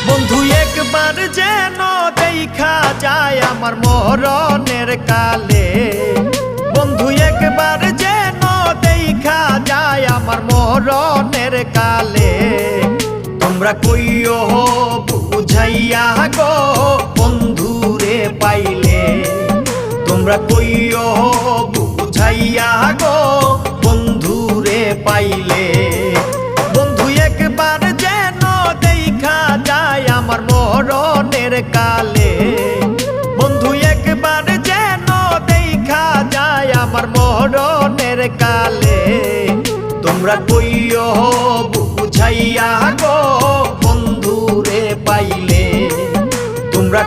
বন্ধু একবার যেন দেখা যায় আমার মরণের কালে, বন্ধু একবার যেন দেখা যায় আমার মরণের কালে। তোমরা কইও বুঝাইয়া গো বন্ধুরে পাইলে, তোমরা কইও বুঝাইয়া গো বন্ধুরে পাইলে। বন্ধু একবার যেন দেখা যায় আমার মরণের কালে, বন্ধু একবার যেন দেখা যায় আমার মরণের কালে। তোমরা কইও বুঝাইয়া গো বন্ধুরে পাইলে, তোমরা